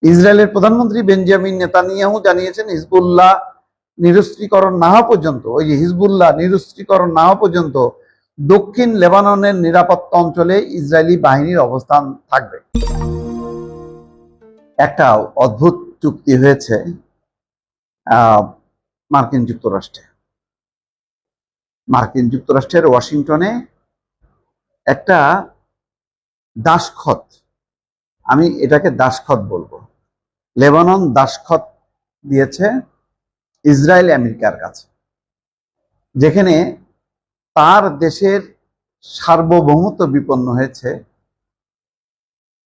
ইসরায়েলের প্রধানমন্ত্রী Benjamin Netanyahu জানিয়েছেন, হিজবুল্লাহ নিরস্ত্রীকরণ না হওয়া পর্যন্ত, ওই যে হিজবুল্লাহ নিরস্ত্রীকরণ না হওয়া পর্যন্ত দক্ষিণ লেবাননের নিরাপত্তা অঞ্চলে ইসরায়েলি বাহিনীর অবস্থান থাকবে। একটা অদ্ভুত চুক্তি হয়েছে মার্কিন যুক্তরাষ্ট্রের ওয়াশিংটনে একটা দাসখত, আমি এটাকে দাসখত বলবো, লেবানন দাসখত দিয়েছে ইসরায়েল আমেরিকার কাছে, যেখানে তার দেশের সার্বভৌমত্ব বিপন্ন হয়েছে,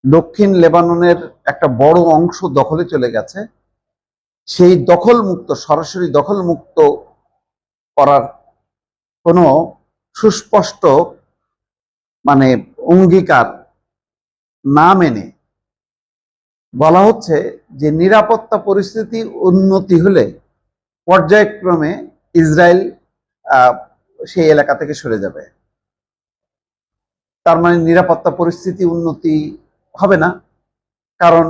দক্ষিণ লেবাননের একটা বড় অংশ দখলে চলে গেছে। সেই দখলমুক্ত, সরাসরি দখলমুক্ত করার কোনো সুস্পষ্ট অঙ্গীকার না মেনে বলা হচ্ছে যে নিরাপত্তা পরিস্থিতি উন্নতি হলে পর্যায়ক্রমে ইসরায়েল সেই এলাকা থেকে সরে যাবে। তার মানে নিরাপত্তা পরিস্থিতি উন্নতি হবে না, কারণ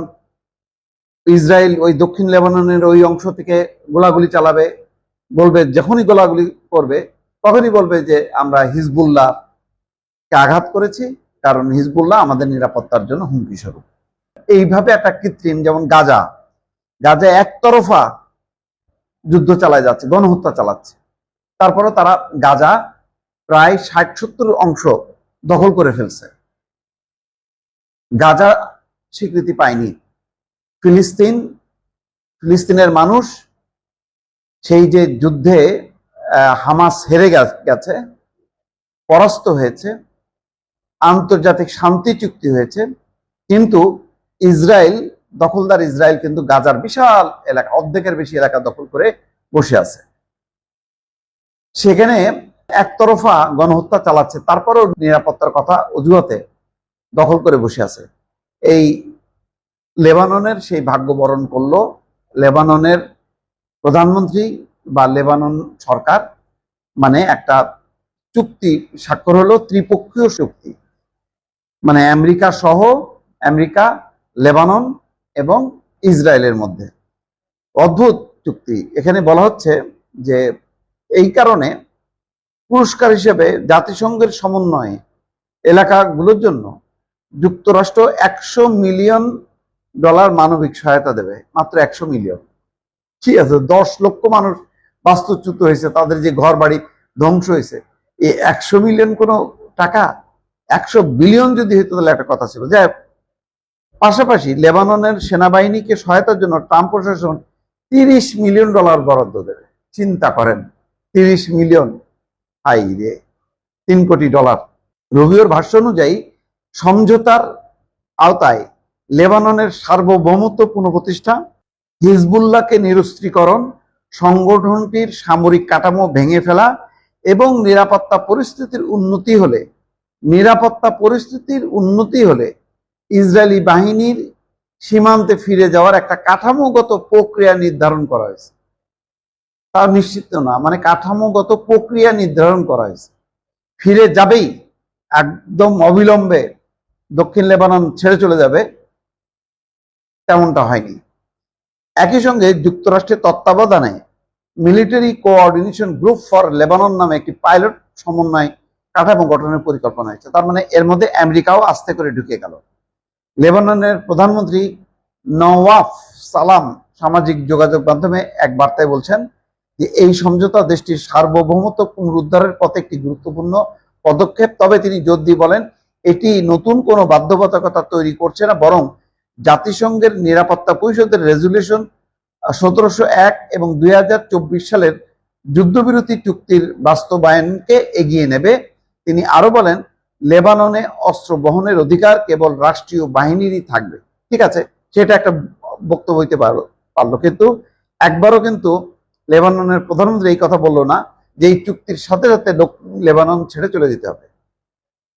ইসরায়েল ওই দক্ষিণ লেবাননের ওই অংশ থেকে গোলাগুলি চালাবে, বলবে যখনই গোলাগুলি করবে তখনই বলবে যে আমরা হিজবুল্লাহকে আঘাত করেছি, কারণ হিজবুল্লাহ আমাদের নিরাপত্তার জন্য হুমকি স্বরূপ। এইভাবে একটা কৃত্রিম, যেমন গাজা একতরফা যুদ্ধ চালায় যাচ্ছে, গণহত্যা চালাচ্ছে, তারপরে তারা গাজা প্রায় 60-70 অংশ দখল করে ফেলছে। গাজা স্বীকৃতি পায়নি। ফিলিস্তিনের মানুষ সেই যে যুদ্ধে হামাস হেরে গেছে, পরাস্ত হয়েছে, আন্তর্জাতিক শান্তি চুক্তি হয়েছে, কিন্তু দখলদার ইসরায়েল কিন্তু গাজার বিশাল এলাকা, অর্ধেকের বেশি এলাকা দখল করে বসে আছে। সেখানে একতরফা গণহত্যা চালাচ্ছে, তারপরেও নিরাপত্তার কথা অজুহাতে দখল করে বসে আছে। এই লেবাননের সেই ভাগ্য বরণ করলো লেবাননের প্রধানমন্ত্রী বা লেবানন সরকার, একটা চুক্তি স্বাক্ষর হলো, ত্রিপক্ষীয় চুক্তি, আমেরিকা, লেবানন এবং ইসরায়েলের মধ্যে। অদ্ভুত চুক্তি। এখানে বলা হচ্ছে যে এই কারণে পুরস্কার হিসেবে জাতিসংঘের সমন্বয়ে এলাকাগুলোর জন্য যুক্তরাষ্ট্র $100 মিলিয়ন মানবিক সহায়তা দেবে। মাত্র 100 মিলিয়ন, ঠিক আছে, 10 লক্ষ মানুষ বাস্তুচ্যুত হয়েছে, তাদের যে ঘর বাড়ি ধ্বংস হয়েছে। এই 100 মিলিয়ন কোনো টাকা? 100 বিলিয়ন যদি হইতো তাহলে একটা কথা ছিল। যাই হোক, পাশাপাশি লেবাননের সেনাবাহিনীকে সহায়তার জন্য ট্রাম্প প্রশাসন $30 মিলিয়ন বরাদ্দ দেবে। চিন্তা করেন, 30 মিলিয়ন, হাই রে, $3 কোটি। রুবিওর ভাষ্য অনুযায়ী সমঝোতার আওতায় লেবাননের সার্বভৌমত্ব পুনঃপ্রতিষ্ঠা, হিজবুল্লাহকে নিরস্ত্রীকরণ, সংগঠনটির সামরিক কাঠামো ভেঙে ফেলা এবং নিরাপত্তা পরিস্থিতির উন্নতি হলে ইসরায়েলি বাহিনীর সীমান্তে ফিরে যাওয়ার একটা কাঠামোগত প্রক্রিয়া নির্ধারণ করা হয়েছে। তা নিশ্চিত না, কাঠামোগত প্রক্রিয়া নির্ধারণ করা হয়েছে। ফিরে যাবেই, একদম অবিলম্বে দক্ষিণ লেবানন ছেড়ে চলে যাবে, তেমনটা হয়নি। একই সঙ্গে যুক্তরাষ্ট্রের তত্ত্বাবধানে military coordination group for Lebanon নামে একটি পাইলট সমন্বয় কাঠামো গঠনের পরিকল্পনা হয়েছে। তার এর মধ্যে আমেরিকাও আস্তে করে ঢুকে গেল। লেবাননের প্রধানমন্ত্রী নওয়াফ সালাম সামাজিক যোগাযোগ মাধ্যমে এক বার্তায় বলছেন যে এই সমঝোতা দেশটির সার্বভৌমত্ব পুনরুদ্ধারের পথে একটি গুরুত্বপূর্ণ পদক্ষেপ। তবে তিনি জোর দিয়ে বলেন, এটি নতুন কোনো বাধ্যবাধকতা তৈরি করছে না, বরং জাতিসংঘের নিরাপত্তা পরিষদের রেজুলেশন 1701 এবং 2024 সালের যুদ্ধবিরতি চুক্তির বাস্তবায়নকে এগিয়ে নেবে। তিনি আরো বলেন, লেবাননে অস্ত্র বহনের অধিকার কেবল রাষ্ট্রীয় বাহিনীরই থাকবে। ঠিক আছে, সেটা একটা বক্তব্য হইতে পারলো, কিন্তু একবারও কিন্তু লেবাননের প্রধানমন্ত্রী এই কথা বললো না যে এই চুক্তির সাথে সাথে লেবানন ছেড়ে চলে যেতে হবে,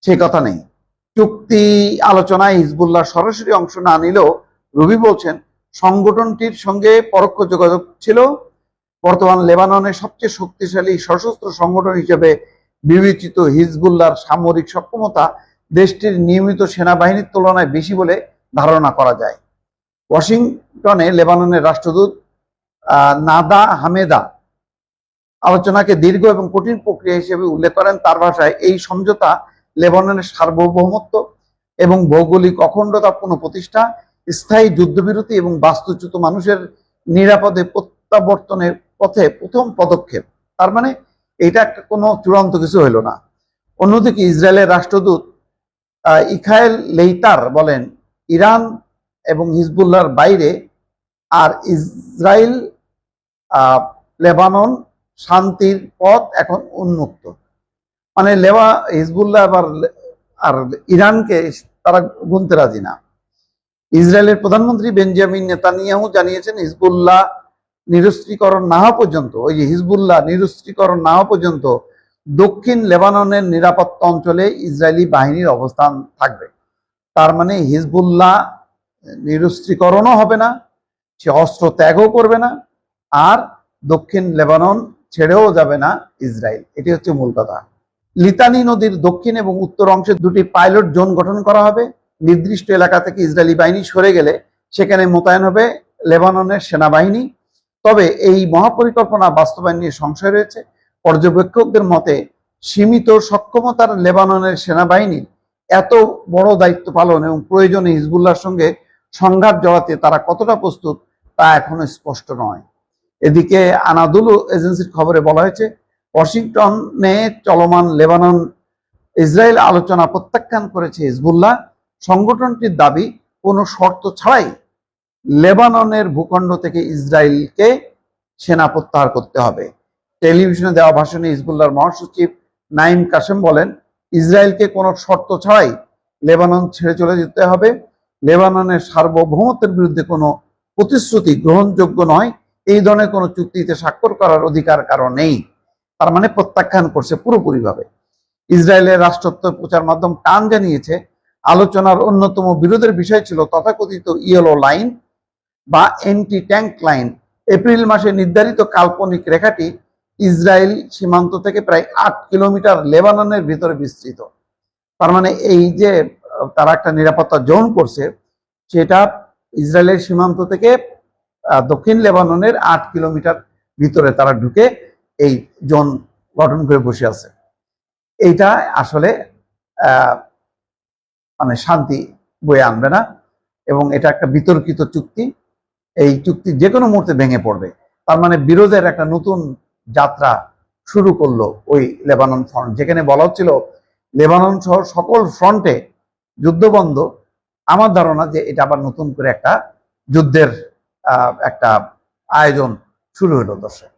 সেই কথা নেই। চুক্তি আলোচনায় হিজবুল্লাহ সরাসরি অংশ না নিলেও রুবি বলছেন সংগঠনটির সঙ্গে পরোক্ষ যোগাযোগ ছিল। বর্তমান লেবাননের সবচেয়ে শক্তিশালী সশস্ত্র সংগঠন হিসেবে বিবেচিত হিজবুল্লাহর সামরিক সক্ষমতা দেশটির নিয়মিত সেনাবাহিনীর তুলনায় বেশি বলে ধারণা করা যায়। ওয়াশিংটনে লেবাননের রাষ্ট্রদূত নাদা হামেদা আলোচনাকে দীর্ঘ এবং কঠিন প্রক্রিয়া হিসেবে উল্লেখ করেন। তার ভাষায়, এই সমঝোতা লেবাননের সার্বভৌমত্ব এবং ভৌগোলিক অখণ্ডতা পুনঃপ্রতিষ্ঠা, স্থায়ী যুদ্ধবিরতি এবং বাস্তুচ্যুত মানুষের নিরাপদে প্রত্যাবর্তনের পথে প্রথম পদক্ষেপ। তার মানে এটা একটা কোনো চূড়ান্ত কিছু হইল না। অন্যদিকে ইসরায়েলের রাষ্ট্রদূত ইখায়েল লেইতার বলেন, ইরান এবং হিজবুল্লাহর বাইরে আর ইসরায়েল লেবানন শান্তির পথ এখন উন্মুক্ত। মানে হিজবুল্লাহ আর ইরানকে তারা গুনতে রাজি না। ইসরায়েলের প্রধানমন্ত্রী বেঞ্জামিন নেতানিয়াহু জানিয়েছেন, হিজবুল্লাহ নিরস্ত্রীকরণ না হওয়া পর্যন্ত, ওই যে হিজবুল্লাহ নিরস্ত্রীকরণ না হওয়া পর্যন্ত দক্ষিণ লেবাননের নিরাপত্তা অঞ্চলে ইসরায়েলি বাহিনীর অবস্থান থাকবে। তার মানে হিজবুল্লাহ নিরস্ত্রীকরণও হবে না, সে অস্ত্র ত্যাগও করবে না, আর দক্ষিণ লেবানন ছেড়েও যাবে না ইসরায়েল। এটি হচ্ছে মূল কথা। লিতানি নদীর দক্ষিণ এবং উত্তর অংশে দুটি পাইলট জোন গঠন করা হবে। নির্দিষ্ট এলাকা থেকে ইসরায়েলি বাহিনী সরে গেলে সেখানে মোতায়েন হবে লেবাননের সেনাবাহিনী। তবে এই মহাপরিকল্পনা বাস্তবায়ন নিয়ে সংশয় রয়েছে। পর্যবেক্ষকদের মতে, সীমিত সক্ষমতার লেবাননের সেনাবাহিনীর এত বড় দায়িত্ব পালন এবং প্রয়োজনে হিজবুল্লাহর সঙ্গে সংঘাত জড়াতে তারা কতটা প্রস্তুত তা এখনো স্পষ্ট নয়। এদিকে আনাদুলু এজেন্সির খবরে বলা হয়েছে, ওয়াশিংটনে চলমান লেবানন ইসরায়েল আলোচনা প্রত্যাখ্যান করেছে হিজবুল্লাহ। সংগঠনটির দাবি, কোনো শর্ত ছাড়াই লেবাননের ভূখণ্ড থেকে ইসরায়েলকে সেনা প্রত্যাহার করতে হবে। টেলিভিশনে দেওয়া ভাষণে হিজবুল্লাহর মহাসচিব নাইম কাসেম বলেন, ইসরায়েলকে কোনো শর্ত ছাড়াই লেবানন ছেড়ে চলে যেতে হবে। লেবাননের সার্বভৌমত্বের বিরুদ্ধে কোনো প্রতিশ্রুতি গ্রহণযোগ্য নয়। এই ধরনের কোনো চুক্তিতে স্বাক্ষর করার অধিকার কারো নেই। তার মানে প্রত্যাখ্যান করছে পুরোপুরিভাবে। ইসরায়েলের রাষ্ট্রত্ব প্রচার মাধ্যম কান জানিয়েছে, আলোচনার অন্যতম বিরোধের বিষয় ছিল তথাকথিত ইয়েলো লাইন বা এন্টি ট্যাঙ্ক লাইন। এপ্রিল মাসে নির্ধারিত কাল্পনিক রেখাটি ইসরায়েল সীমান্ত থেকে প্রায় 8 কিলোমিটার লেবাননের ভিতরে বিস্তৃত। তার মানে এই যে তারা একটা নিরাপত্তা জোন করছে, সেটা ইসরায়েলের সীমান্ত থেকে দক্ষিণ লেবাননের 8 কিলোমিটার ভিতরে তারা ঢুকে এই জোন গঠন করে বসে আছে। এইটা আসলে মানে শান্তি বয়ে আনবে না, এবং এটা একটা বিতর্কিত চুক্তি। এই চুক্তি যে কোনো মুহূর্তে ভেঙে পড়বে। তার মানে বিরোধের একটা নতুন যাত্রা শুরু করলো ওই লেবানন ফ্রন্ট, যেখানে বলা হচ্ছিল লেবানন সহ সকল ফ্রন্টে যুদ্ধবন্ধ। আমার ধারণা যে এটা আবার নতুন করে একটা যুদ্ধের একটা আয়োজন শুরু হলো। দর্শক।